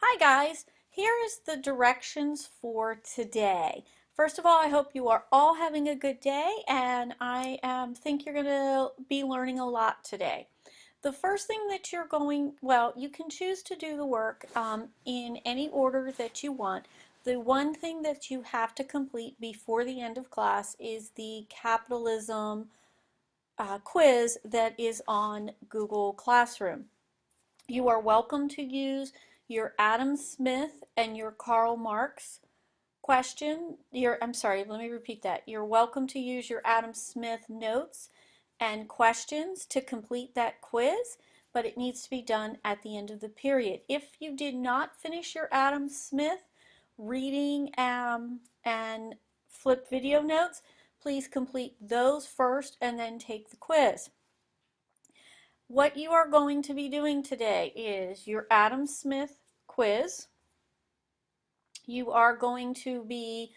Hi guys, here is the directions for today. First of all, I hope you are all having a good day and I think you're going to be learning a lot today. The first thing that you can choose to do the work in any order that you want. The one thing that you have to complete before the end of class is the capitalism quiz that is on Google Classroom. You are welcome to use your Adam Smith and your Karl Marx I'm sorry, let me repeat that. You're welcome to use your Adam Smith notes and questions to complete that quiz, but it needs to be done at the end of the period. If you did not finish your Adam Smith reading and flip video notes, please complete those first and then take the quiz. What you are going to be doing today is your Adam Smith quiz. You are going to be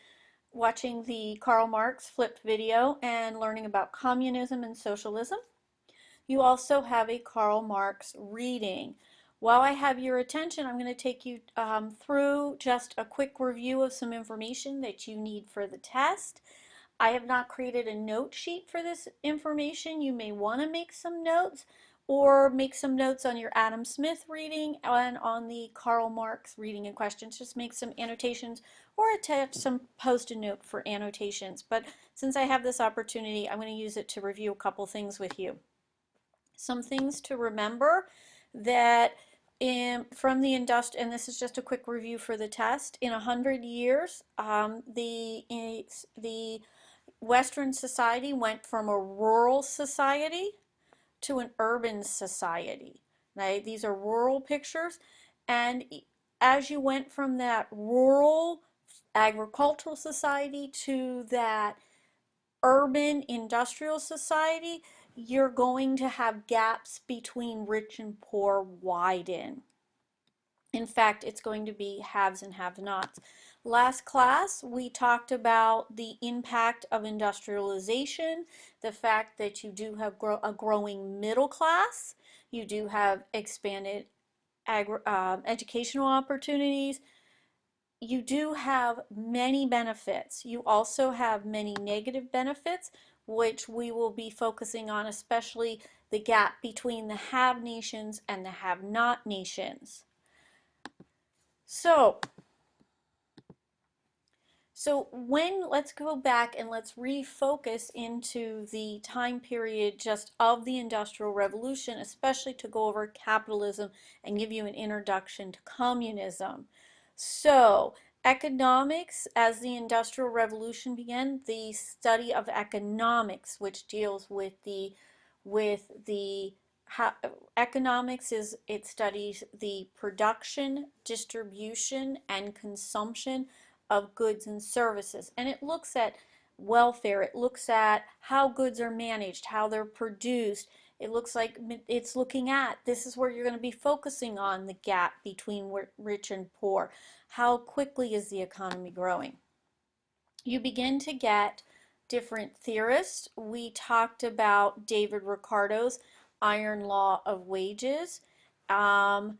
watching the Karl Marx flipped video and learning about communism and socialism. You also have a Karl Marx reading. While I have your attention, I'm going to take you through just a quick review of some information that you need for the test. I have not created a note sheet for this information. You may want to make some notes or make some notes on your Adam Smith reading and on the Karl Marx reading and questions. Just make some annotations or attach some post-it note for annotations. But since I have this opportunity, I'm going to use it to review a couple things with you. Some things to remember that from the industrial, and this is just a quick review for the test, in 100 years, the Western society went from a rural society to an urban society. Now, these are rural pictures, and as you went from that rural agricultural society to that urban industrial society, you're going to have gaps between rich and poor widen. In fact, it's going to be haves and have-nots. Last class, we talked about the impact of industrialization, the fact that you do have a growing middle class, you do have expanded educational opportunities, you do have many benefits. You also have many negative benefits, which we will be focusing on, especially the gap between the have nations and the have-not nations. So let's go back and let's refocus into the time period just of the Industrial Revolution, especially to go over capitalism and give you an introduction to communism. So economics, as the Industrial Revolution began, the study of economics, which deals with the how, economics it studies the production, distribution, and consumption of goods and services. And it looks at welfare, it looks at how goods are managed, how they're produced. It looks like it's looking at, this is where you're going to be focusing on the gap between rich and poor. How quickly is the economy growing? You begin to get different theorists. We talked about David Ricardo's iron law of wages. Thomas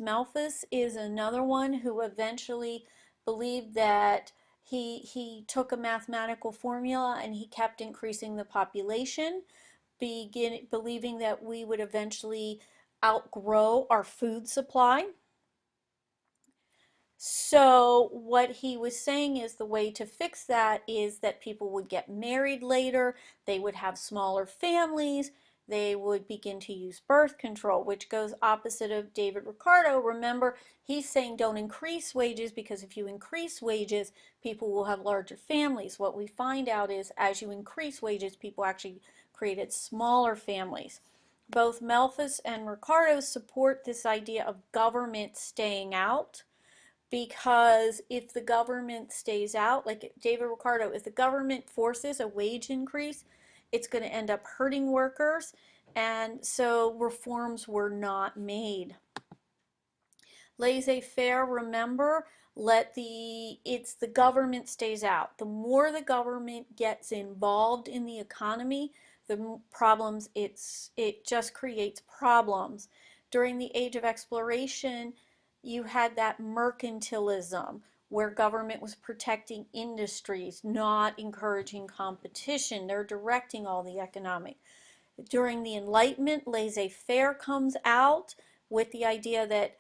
Malthus is another one who eventually believed that he took a mathematical formula and he kept increasing the population, believing that we would eventually outgrow our food supply. So what he was saying is the way to fix that is that people would get married later, they would have smaller families, they would begin to use birth control, which goes opposite of David Ricardo. Remember, he's saying don't increase wages because if you increase wages, people will have larger families. What we find out is as you increase wages, people actually created smaller families. Both Malthus and Ricardo support this idea of government staying out, because if the government stays out, like David Ricardo, if the government forces a wage increase, it's going to end up hurting workers, and so reforms were not made. Laissez-faire, remember, it's the government stays out. The more the government gets involved in the economy, the problems it just creates problems. During the age of exploration, you had that mercantilism where government was protecting industries, not encouraging competition. They're directing all the economic. During the Enlightenment, laissez-faire comes out with the idea that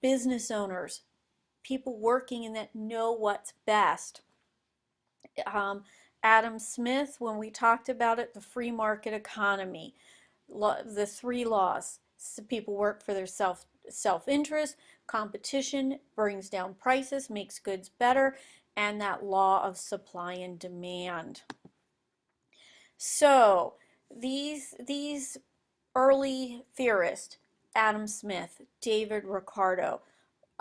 business owners, people working in that know what's best. Um, Adam Smith, when we talked about it, the free market economy, the three laws. So people work for their self-interest, competition brings down prices, makes goods better, and that law of supply and demand. So these early theorists, Adam Smith, David Ricardo,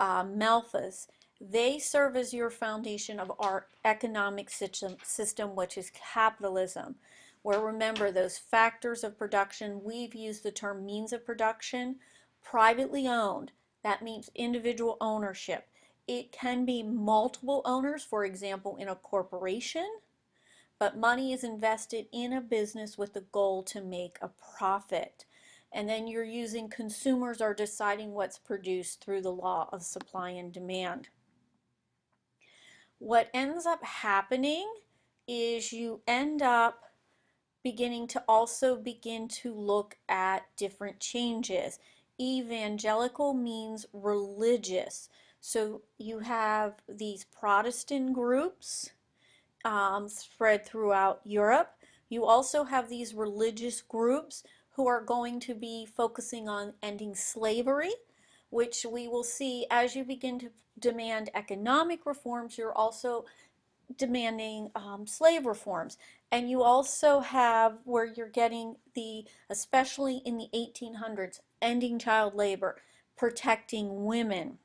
Malthus, they serve as your foundation of our economic system, which is capitalism. Where remember those factors of production, we've used the term means of production, privately owned. That means individual ownership. It can be multiple owners, for example, in a corporation, but money is invested in a business with the goal to make a profit. And then you're using consumers are deciding what's produced through the law of supply and demand. What ends up happening is you end up beginning to also begin to look at different changes. Evangelical means religious. So you have these Protestant groups spread throughout Europe. You also have these religious groups who are going to be focusing on ending slavery, which we will see as you begin to demand economic reforms, you're also demanding slave reforms. And you also have where you're getting the, especially in the 1800s, ending child labor, protecting women.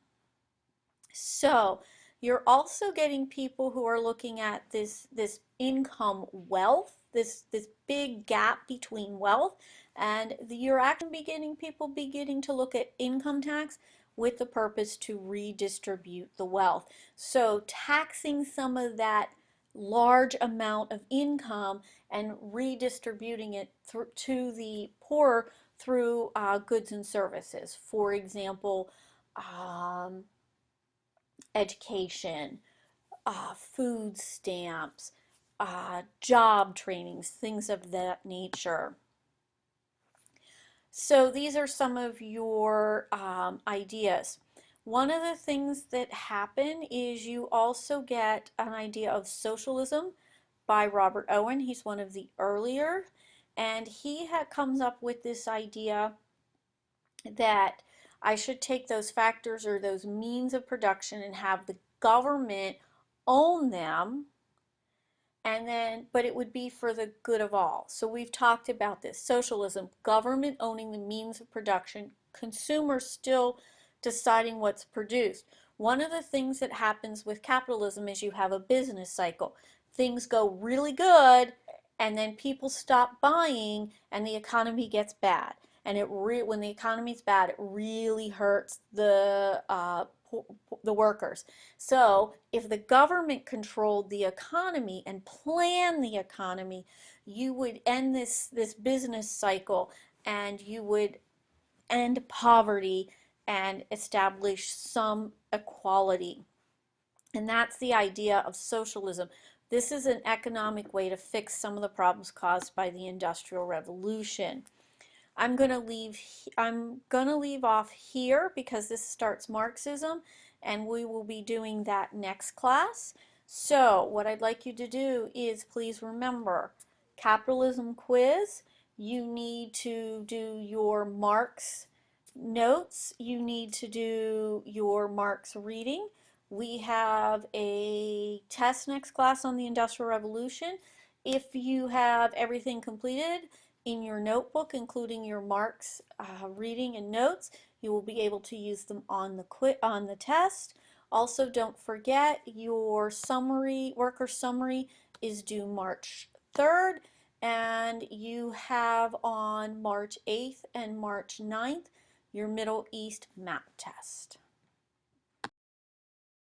So you're also getting people who are looking at this income wealth, this big gap between wealth, and you're actually beginning people beginning to look at income tax with the purpose to redistribute the wealth. So taxing some of that large amount of income and redistributing it to the poor through goods and services. For example, education, food stamps, job trainings, things of that nature. So these are some of your ideas. One of the things that happen is you also get an idea of socialism by Robert Owen. He's one of the earlier, and he comes up with this idea that I should take those factors or those means of production and have the government own them, and then but it would be for the good of all. So we've talked about this: socialism, government owning the means of production, consumers still deciding what's produced. One of the things that happens with capitalism is you have a business cycle. Things go really good, and then people stop buying and the economy gets bad. And when the economy's bad, it really hurts the workers. So if the government controlled the economy and planned the economy, you would end this business cycle, and you would end poverty and establish some equality. And that's the idea of socialism. This is an economic way to fix some of the problems caused by the Industrial Revolution. I'm going to leave off here because this starts Marxism, and we will be doing that next class. So what I'd like you to do is please remember, capitalism quiz. You need to do your Marx notes. You need to do your Marx reading. We have a test next class on the Industrial Revolution. If you have everything completed in your notebook, including your Marx reading and notes, you will be able to use them on the test. Also, don't forget your summary, worker summary, is due March 3rd, and you have on March 8th and March 9th your Middle East map test.